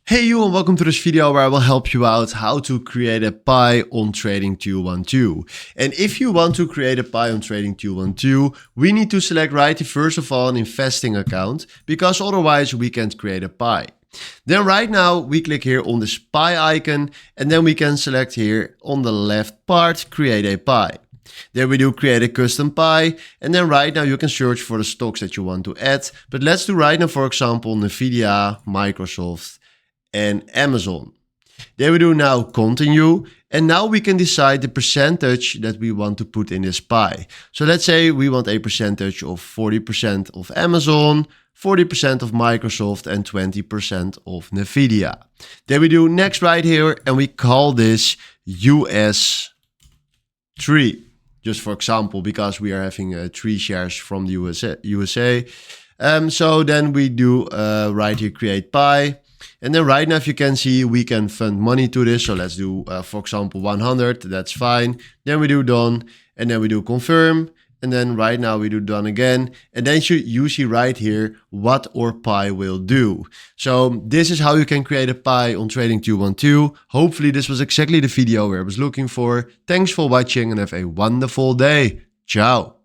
Hey you, and welcome to this video where I will help you out how to create a pie on Trading212. And if you want to create a pie on Trading212, we need to select right here first of all an investing account, because otherwise we can't create a pie. Then right now we click here on this pie icon, and then we can select here on the left part, create a pie. Then we do create a custom pie, and then right now you can search for the stocks that you want to add. But let's do right now, for example, Nvidia, Microsoft, and Amazon. Then we do now continue, and now we can decide the percentage that we want to put in this pie. So let's say we want a percentage of 40% of Amazon, 40% of Microsoft, and 20% of Nvidia. Then we do next right here, and we call this US 3. Just for example, because we are having 3 shares from the USA. So then we do right here create pie. And then right now, if you can see, we can fund money to this. So let's do, for example, 100. That's fine. Then we do done. And then we do confirm. And then right now we do done again. And then you see right here what our pie will do. So this is how you can create a pie on Trading212. Hopefully this was exactly the video where I was looking for. Thanks for watching and have a wonderful day. Ciao.